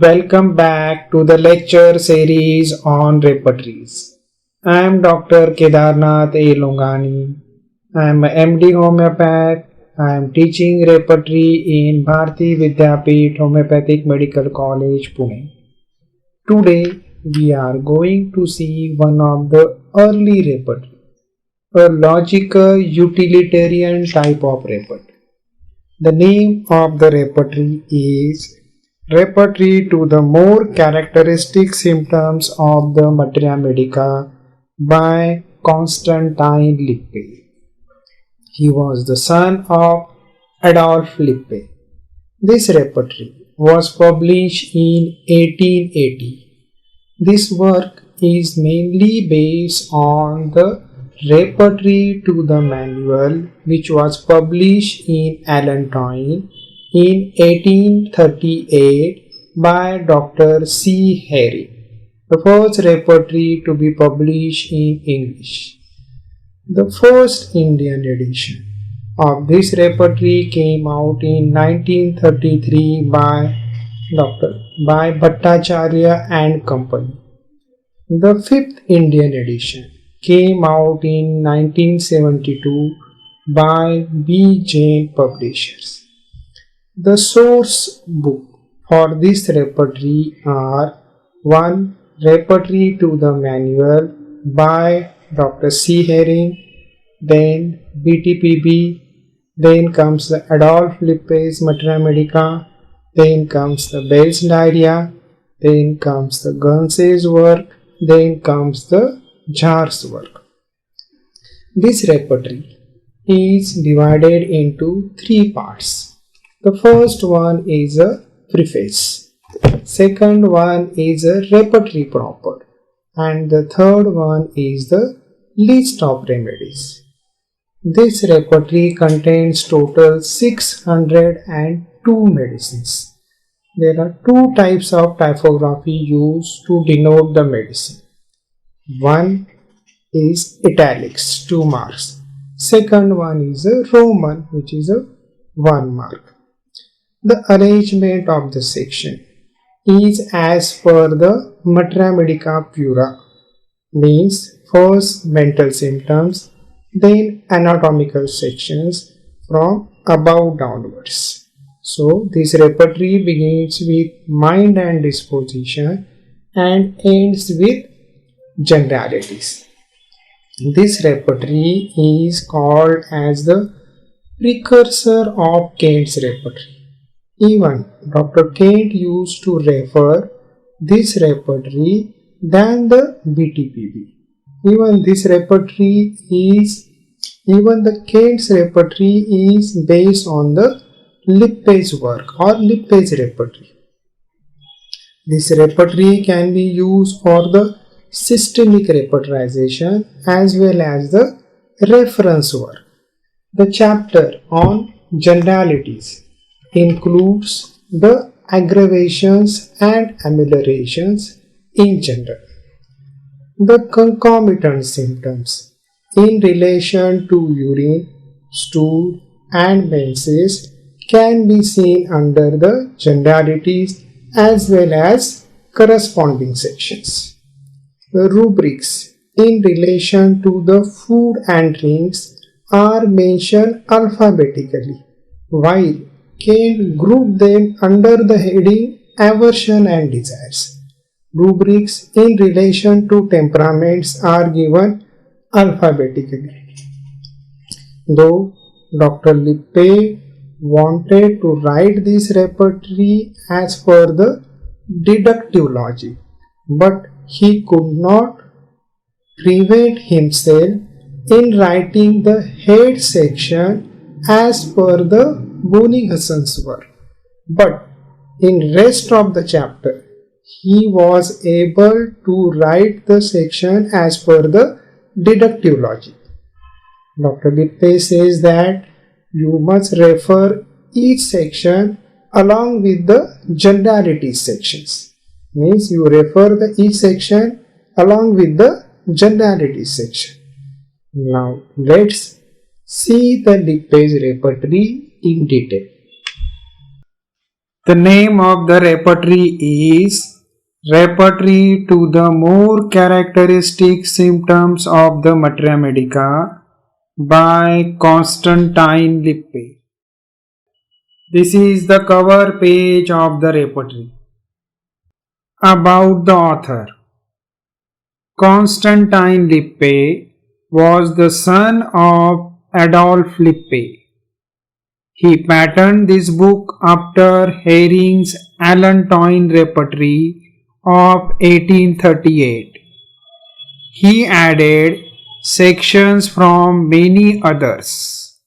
Welcome back to the lecture series on repertories. I am Dr. Kedarnath A. Longani. I am a MD homeopath. I am teaching repertory in Bharati Vidyapeeth Homeopathic Medical College, Pune. Today we are going to see one of the early repertory, a logical utilitarian type of repertory. The name of the repertory is Repertory to the More Characteristic Symptoms of the Materia Medica by Constantine Lippe. He was the son of Adolf Lippe. This repertory was published in 1880. This work is mainly based on the repertory to the manual which was published in Allentown in 1838 by Dr. C. Herring, the first repertory to be published in English. The first Indian edition of this repertory came out in 1933 by Bhattacharya and Company. The fifth Indian edition came out in 1972 by B. Jain Publishers. The source book for this repertory are 1. Repertory to the Manual by Dr. C. Herring, then BTPB, then comes the Adolf Lippe's Materia Medica, then comes the Bell's Diarrhea, then comes the Guernsey's work, then comes the Jar's work. This repertory is divided into three parts. The first one is a preface, second one is a repertory proper, and the third one is the list of remedies. This repertory contains total 602 medicines. There are two types of typography used to denote the medicine. One is italics, 2 marks. Second one is a Roman, which is a 1 mark. The arrangement of the section is as per the Materia Medica Pura, means first mental symptoms, then anatomical sections from above downwards. So this repertory begins with mind and disposition and ends with generalities. This repertory is called as the precursor of Kent's repertory. Even Dr. Kent used to refer this repertory than the BTPB. Even the Kent's repertory is based on the Lippe's work or Lippe's repertory. This repertory can be used for the systemic repertorization as well as the reference work. The chapter on generalities includes the aggravations and ameliorations in general. The concomitant symptoms in relation to urine, stool and menses can be seen under the generalities as well as corresponding sections. The rubrics in relation to the food and drinks are mentioned alphabetically, while Kent grouped them under the heading aversion and desires. Rubrics in relation to temperaments are given alphabetically. Though Dr. Lippe wanted to write this repertory as per the deductive logic, but he could not prevent himself in writing the head section as per the Bonnie-Husson's work. But in rest of the chapter, he was able to write the section as per the deductive logic. Dr. Lippe says that you must refer each section along with the generalities sections. Means you refer each section along with the generalities section. Now let's see the Lippe's repertory in detail. The name of the repertory is Repertory to the More Characteristic Symptoms of the Materia Medica by Constantine Lippe. This is the cover page of the repertory. About the author. Constantine Lippe was the son of Adolf Lippe. He patterned this book after Hering's Allantoin Repertory of 1838. He added sections from many others.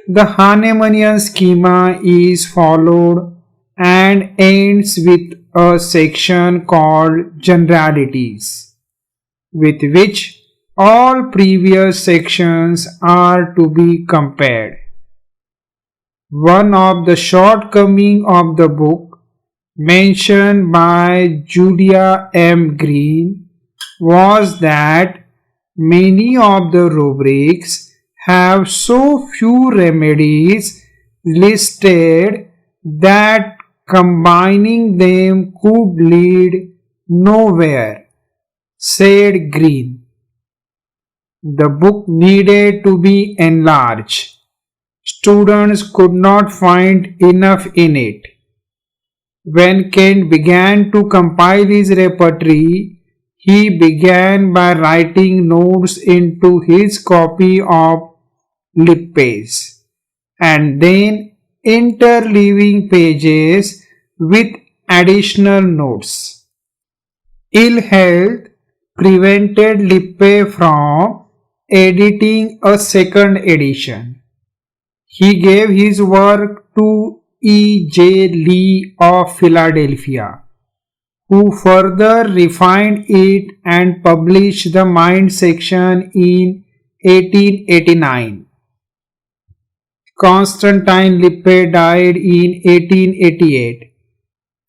The Hahnemannian schema is followed and ends with a section called Generalities, with which all previous sections are to be compared. One of the shortcomings of the book, mentioned by Julia M. Green, was that many of the rubrics have so few remedies listed that combining them could lead nowhere, said Green. The book needed to be enlarged. Students could not find enough in it. When Kent began to compile his repertory, he began by writing notes into his copy of Lippe's and then interleaving pages with additional notes. Ill health prevented Lippe from editing a second edition. He gave his work to E. J. Lee of Philadelphia, who further refined it and published the Mind section in 1889. Constantine Lippe died in 1888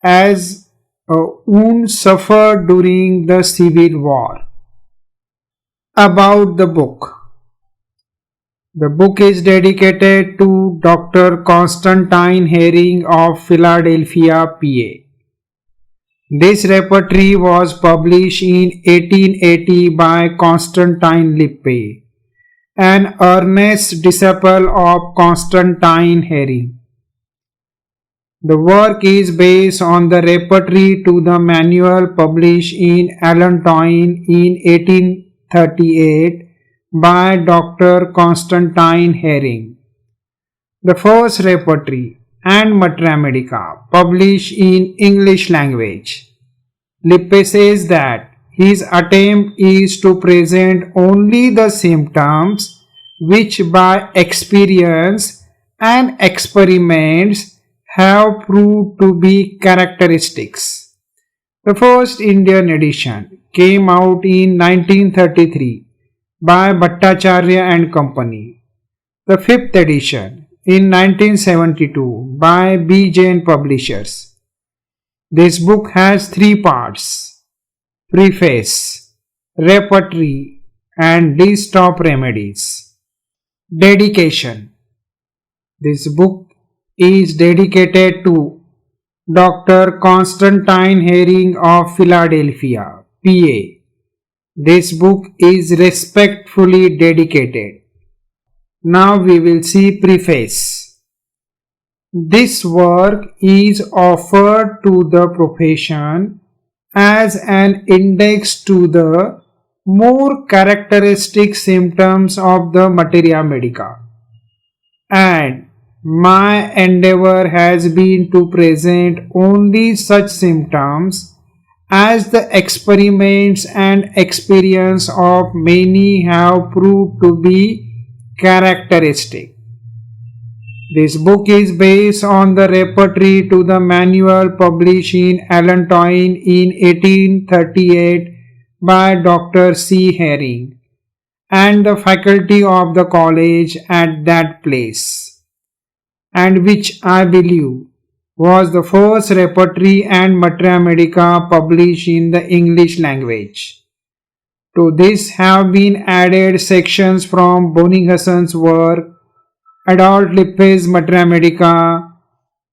as a wound suffered during the Civil War. About the book. The book is dedicated to Dr. Constantine Hering of Philadelphia, PA. This repertory was published in 1880 by Constantine Lippe, an earnest disciple of Constantine Hering. The work is based on the repertory to the manual published in Allantoin in 1838 by Dr. Constantine Hering. The first repertory and Materia Medica published in English language. Lippe says that his attempt is to present only the symptoms which by experience and experiments have proved to be characteristics. The first Indian edition came out in 1933 by Bhattacharya and Company. The fifth edition in 1972 by B. Jain Publishers. This book has three parts: preface, repertory, and list of remedies. Dedication. This book is dedicated to Dr. Constantine Hering of Philadelphia, PA. This book is respectfully dedicated. Now we will see preface. This work is offered to the profession as an index to the more characteristic symptoms of the Materia Medica, and my endeavor has been to present only such symptoms as the experiments and experience of many have proved to be characteristic. This book is based on the repertory to the manual published in Allantoin in 1838 by Dr. C. Hering and the faculty of the college at that place, and which I believe was the first repertory and Materia Medica published in the English language. To this have been added sections from Bonninghausen's work, Adolf Lippe's Materia Medica,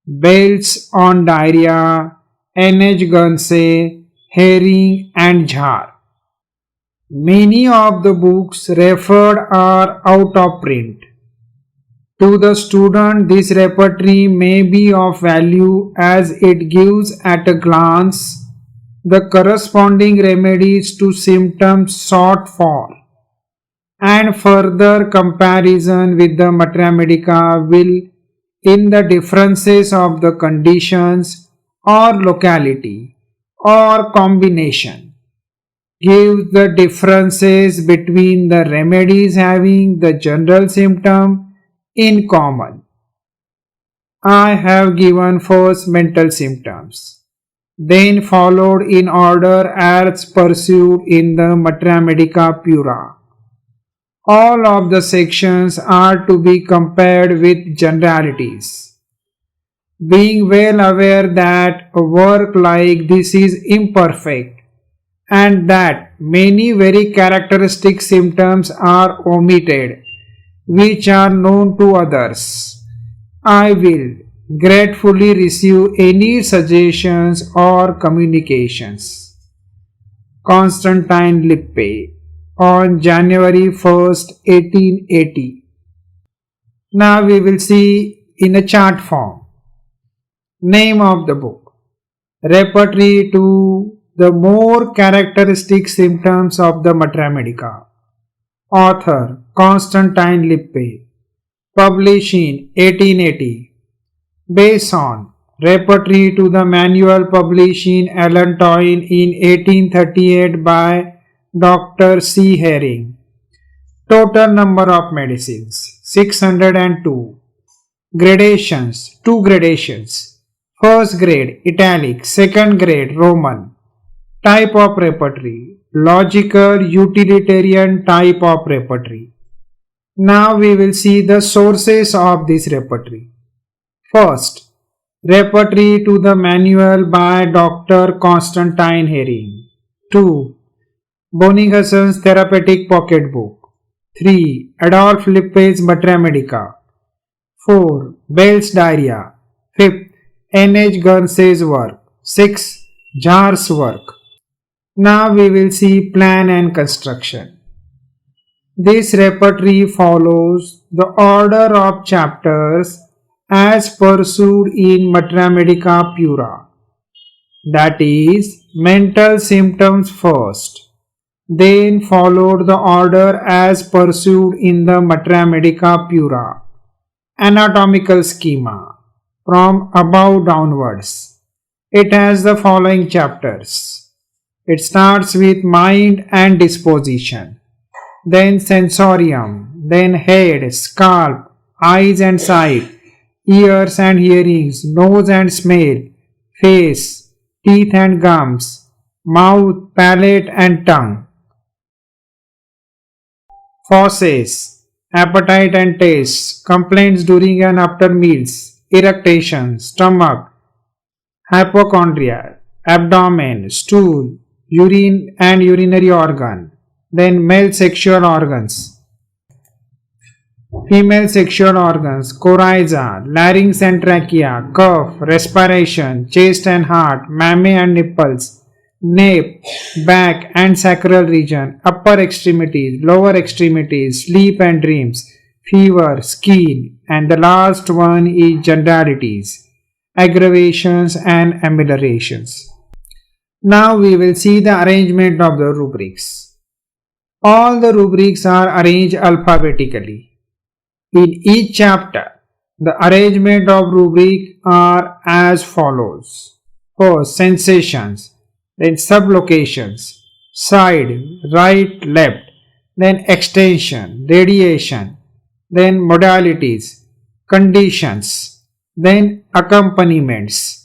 Bells on Diarrhea, N.H. Gunsey, Herring and Jhar. Many of the books referred are out of print. To the student, this repertory may be of value as it gives at a glance the corresponding remedies to symptoms sought for, and further comparison with the Matra Medica will, in the differences of the conditions or locality or combination, give the differences between the remedies having the general symptom in common. I have given first mental symptoms, then followed in order as pursued in the Matra Medica Pura. All of the sections are to be compared with generalities. Being well aware that a work like this is imperfect and that many very characteristic symptoms are omitted which are known to others, I will gratefully receive any suggestions or communications. Constantine Lippe on January 1st, 1880. Now we will see in a chart form. Name of the book. Repertory to the more characteristic symptoms of the Matra Medica. Author Constantine Lippe. Published in 1880. Based on Repertory to the manual published in Allentown in 1838 by Dr. C. Herring. Total number of medicines 602. Gradations 2 gradations. First grade Italic, second grade Roman. Type of repertory logical utilitarian type of repertory. Now we will see the sources of this repertory. First, Repertory to the manual by Dr. Constantine Herring. 2. Bonninghausen's Therapeutic Pocketbook. 3. Adolf Lippe's Matra Medica. 4. Bell's Diarrhea. 5th. N.H. Gunsey's work. 6. Jhar's work. Now we will see plan and construction. This repertory follows the order of chapters as pursued in Matra Medica Pura. That is, mental symptoms first, then followed the order as pursued in the Matra Medica Pura. Anatomical schema from above downwards. It has the following chapters. It starts with mind and disposition, then sensorium, then head, scalp, eyes and sight, ears and hearings, nose and smell, face, teeth and gums, mouth, palate and tongue. Fauces, appetite and taste, complaints during and after meals, eructation, stomach, hypochondria, abdomen, stool, urine and urinary organ, then male sexual organs. Female sexual organs, coryza, larynx and trachea, cough, respiration, chest and heart, mammae and nipples, nape, back and sacral region, upper extremities, lower extremities, sleep and dreams, fever, skin, and the last one is generalities, aggravations and ameliorations. Now we will see the arrangement of the rubrics. All the rubrics are arranged alphabetically. In each chapter, the arrangement of rubric are as follows. First, sensations, then sublocations, side, right, left, then extension, radiation, then modalities, conditions, then accompaniments.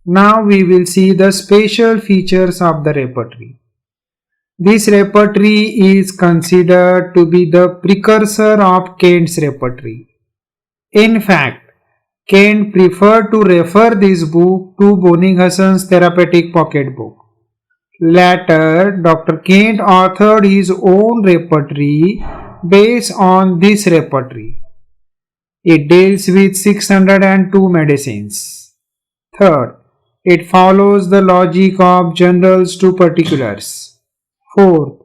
Now we will see the special features of the repertory. This repertory is considered to be the precursor of Kent's repertory. In fact, Kent preferred to refer this book to Bonninghausen's Therapeutic Pocketbook. Later, Dr. Kent authored his own repertory based on this repertory. It deals with 602 medicines. Third, it follows the logic of generals to particulars. Fourth,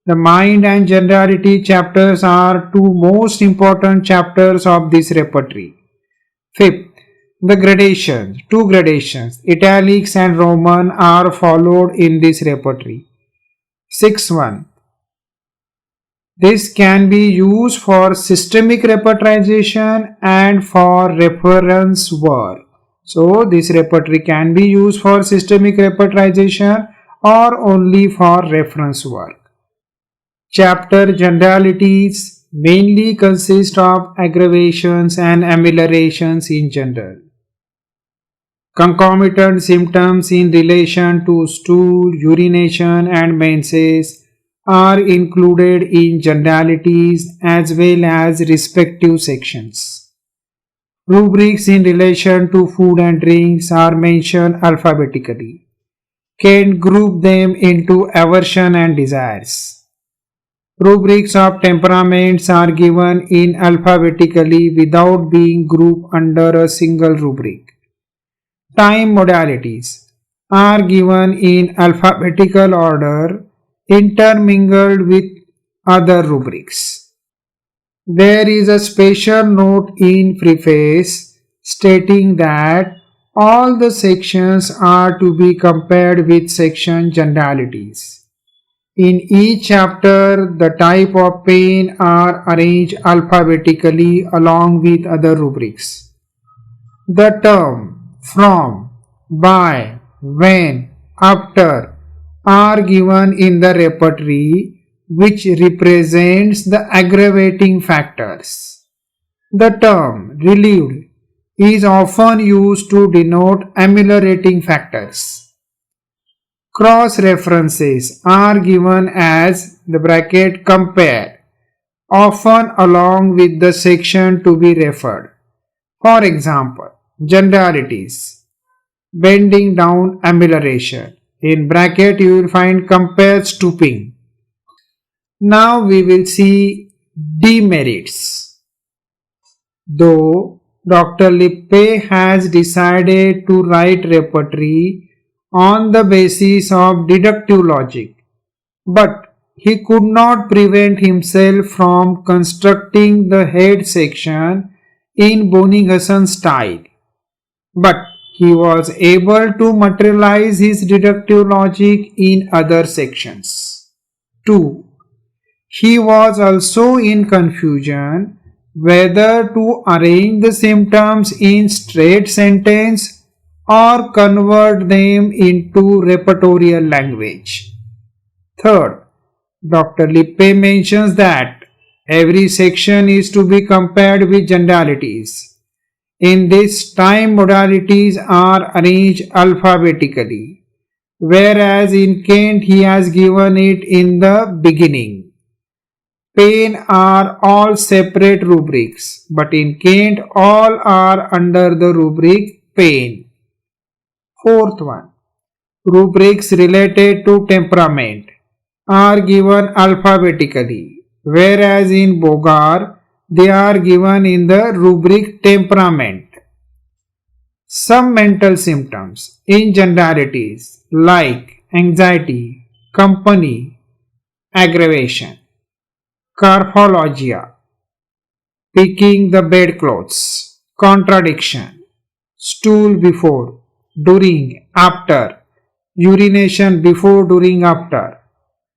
the mind and generality chapters are two most important chapters of this repertory. Fifth, the gradations, two gradations, italics and Roman, are followed in this repertory. Sixth one, this can be used for systemic repertorization and for reference work. So, this repertory can be used for systemic repertorization or only for reference work. Chapter generalities mainly consist of aggravations and ameliorations in general. Concomitant symptoms in relation to stool, urination, and menses are included in generalities as well as respective sections. Rubrics in relation to food and drinks are mentioned alphabetically. Can group them into aversion and desires. Rubrics of temperaments are given in alphabetically without being grouped under a single rubric. Time modalities are given in alphabetical order intermingled with other rubrics. There is a special note in preface stating that all the sections are to be compared with section generalities. In each chapter, the type of pain are arranged alphabetically along with other rubrics. The term from, by, when, after are given in the repertory which represents the aggravating factors. The term relieved is often used to denote ameliorating factors. Cross references are given as the bracket compare, often along with the section to be referred. For example, generalities, bending down amelioration. In bracket you will find compare stooping. Now we will see demerits. Though Dr. Lippe has decided to write repertory on the basis of deductive logic, but he could not prevent himself from constructing the head section in Bonninghausen style. But he was able to materialize his deductive logic in other sections. 2. He was also in confusion whether to arrange the symptoms in straight sentence or convert them into repertorial language. Third, Dr. Lippe mentions that every section is to be compared with generalities. In this, time modalities are arranged alphabetically, whereas in Kent he has given it in the beginning. Pain are all separate rubrics, but in Kent all are under the rubric pain. Fourth one, rubrics related to temperament are given alphabetically, whereas in Bogar they are given in the rubric temperament. Some mental symptoms in generalities like anxiety, company, aggravation, carphologia, picking the bedclothes, contradiction, stool before, during, after, urination before, during, after,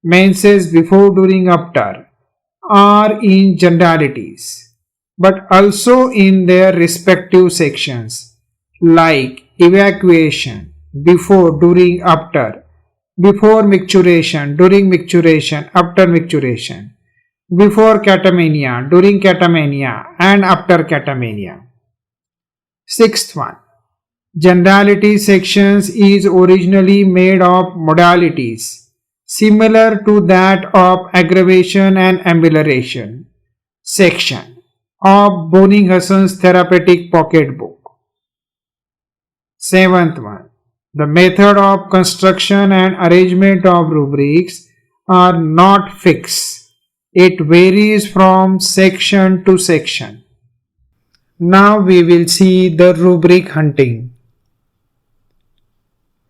menses before, during, after, are in generalities, but also in their respective sections like evacuation, before, during, after, before micturition, during micturition, after micturition, before catamania, during catamania, and after catamania. Sixth one, generality sections is originally made of modalities similar to that of aggravation and amelioration section of Bonninghausen's therapeutic pocketbook. Seventh one, the method of construction and arrangement of rubrics are not fixed. It varies from section to section. Now we will see the rubric hunting.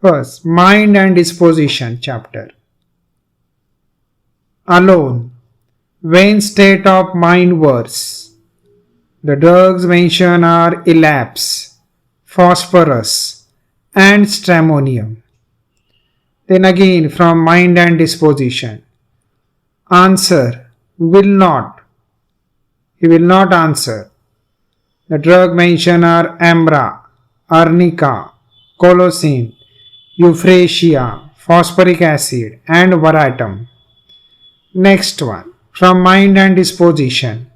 First, mind and disposition chapter. Alone. When state of mind worse. The drugs mentioned are elapse, phosphorus, and stramonium. Then again from mind and disposition. Answer. Will not. He will not answer. The drug mentioned are ambra, arnica, colocin, euphrasia, phosphoric acid, and varatum. Next one. From mind and disposition.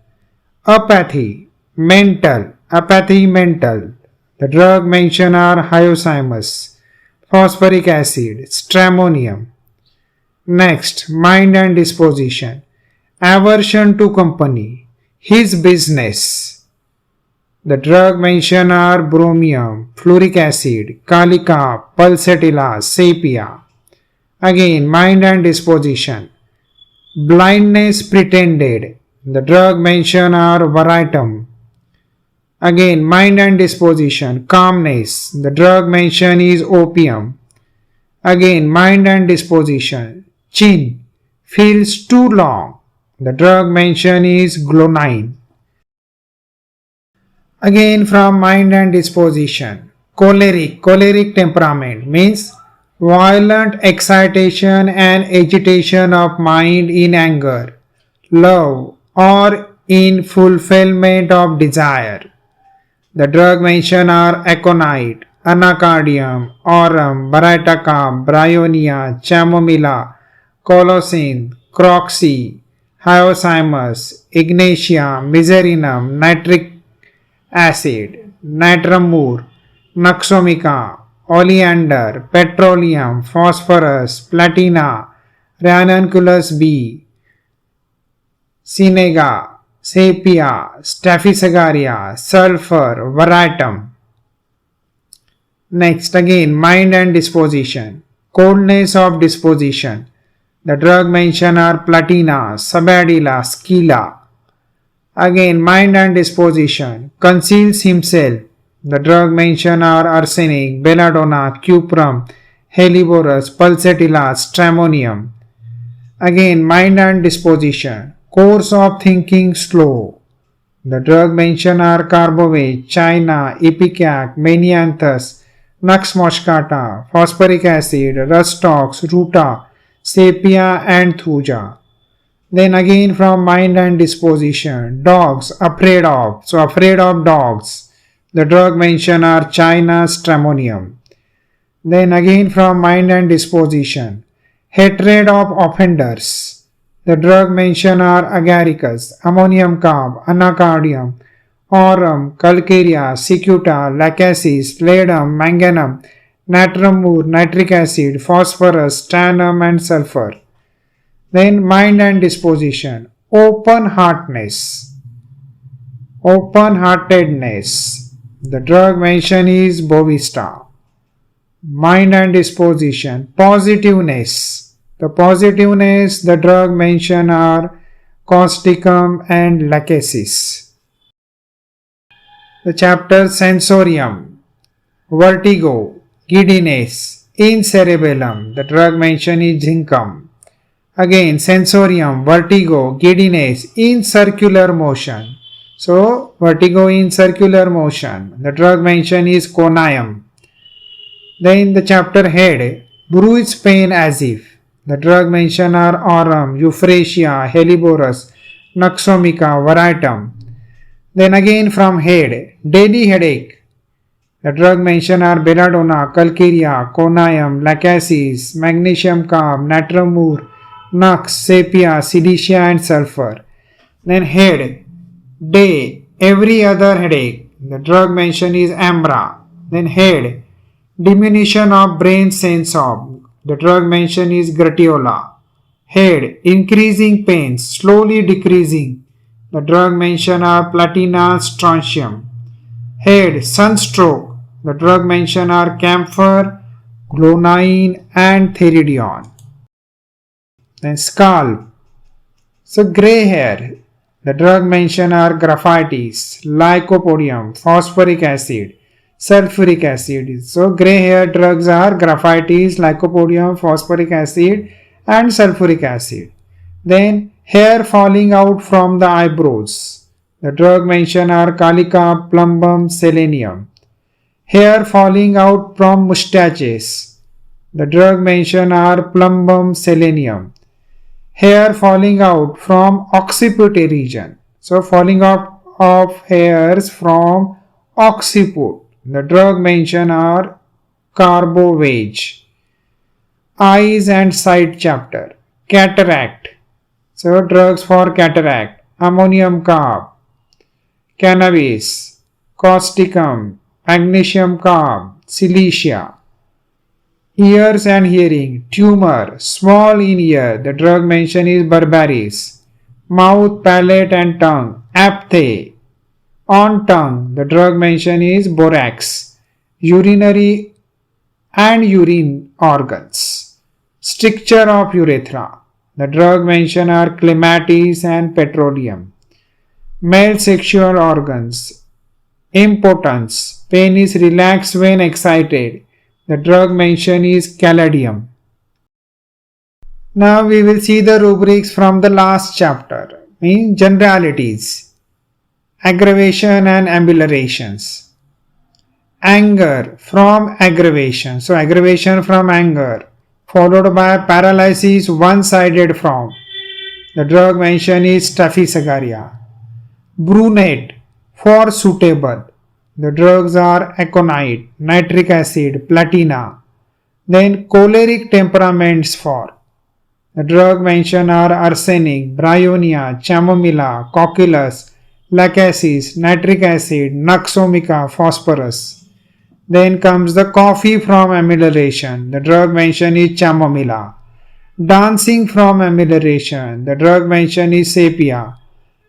Apathy, mental, apathy mental. The drug mentioned are hyoscyamus, phosphoric acid, stramonium. Next, mind and disposition. Aversion to company, his business. The drug mentioned are bromium, fluoric acid, calica, pulsatilla, sepia. Again, mind and disposition. Blindness pretended. The drug mentioned are varatum. Again, mind and disposition. Calmness. The drug mentioned is opium. Again, mind and disposition. Chin. Feels too long. The drug mentioned is glonine. Again, from mind and disposition. Choleric temperament means violent excitation and agitation of mind in anger, love, or in fulfillment of desire. The drug mentioned are aconite, anacardium, aurum, baratacum, bryonia, chamomilla, colocin, croxy, hyoscyamus, ignatia, miserinum, nitric acid, nitramur, naxomica, oleander, petroleum, phosphorus, platina, ranunculus B, Sinega, sepia, staphysagaria, sulfur, varatum. Next again, mind and disposition. Coldness of disposition. The drug mentioned are platina, sabadilla, scilla. Again, mind and disposition. Conceals himself. The drug mentioned are arsenic, belladonna, cuprum, helleborus, pulsatilla, stramonium. Again, mind and disposition. Course of thinking slow. The drug mentioned are carbovate, china, ipecac, manianthus, nux moscata, phosphoric acid, rustox, ruta, sepia, and thuja. Then again from mind and disposition. Dogs, afraid of. So afraid of dogs. The drug mentioned are china, stramonium. Then again from mind and disposition. Hatred of offenders. The drug mentioned are agaricus, ammonium carb, anacardium, aurum, calcarea, cicuta, lachesis, palladium, manganum, natramur, nitric acid, phosphorus, stannum, and sulfur. Then mind and disposition. Open-heartedness. Open-heartedness. The drug mentioned is bovista. Mind and disposition. Positiveness. The positiveness, the drug mentioned are causticum and lachesis. The chapter sensorium, vertigo, giddiness, in cerebellum. The drug mentioned is zincum. Again, sensorium, vertigo, giddiness, in circular motion. So, vertigo in circular motion. The drug mentioned is conium. Then the chapter head, bruise pain as if. The drug mentioned are aurum, euphrasia, helleborus, naxomica, varatum. Then again from head, daily headache. The drug mentioned are belladonna, calcarea, conium, lachesis, magnesium carb, natramur, nux, sepia, silicia, and sulfur. Then head, day, every other headache. The drug mentioned is ambra. Then head, diminution of brain sense of. The drug mentioned is gratiola. Head, increasing pains, slowly decreasing. The drug mentioned are platina, strontium. Head, sunstroke. The drug mentioned are camphor, glonine, and theridion. Then scalp. So grey hair. The drug mentioned are graphites, lycopodium, phosphoric acid, sulfuric acid. So grey hair drugs are graphites, lycopodium, phosphoric acid and sulfuric acid. Then hair falling out from the eyebrows. The drug mentioned are calica, plumbum, selenium. Hair falling out from mustaches. The drug mentioned are plumbum, selenium. Hair falling out from occiput region. So falling out of hairs from occiput. The drug mentioned are carbovage. Eyes and sight chapter. Cataract. So drugs for cataract. Ammonium carb. Cannabis. Causticum. Magnesium carb. Silesia. Ears and hearing, tumor, small in ear, the drug mentioned is berberis. Mouth, palate and tongue, apthe. On tongue, the drug mentioned is borax. Urinary and urine organs. Stricture of urethra, the drug mentioned are clematis and petroleum. Male sexual organs, impotence, penis relaxed when excited. The drug mentioned is caladium. Now we will see the rubrics from the last chapter, means generalities, aggravation and ameliorations. Anger from aggravation, so aggravation from anger, followed by paralysis one-sided from. The drug mentioned is Staphysagaria. Brunette for suitable. The drugs are aconite, nitric acid, platina. Then choleric temperaments for. The drug mentioned are arsenic, bryonia, chamomilla, cocculus, lacasis, nitric acid, naxomica, phosphorus. Then comes the coffee from amelioration. The drug mentioned is chamomilla. Dancing from amelioration. The drug mentioned is sepia.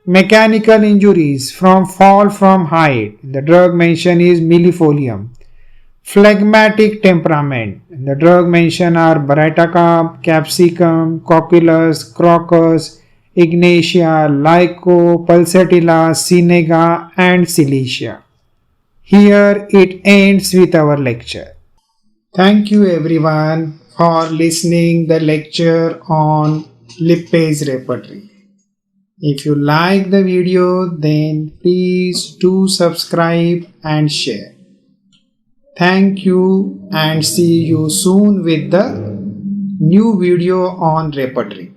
Mechanical injuries from fall from height. The drug mentioned is millefolium. Phlegmatic temperament. The drug mentioned are Bradycarp, capsicum, cocculus, crocus, ignatia, lyco, pulsatilla, sinega and silesia. Here it ends with our lecture. Thank you everyone for listening the lecture on lipase repertory. If you like the video, then please do subscribe and share. Thank you and see you soon with the new video on repertory.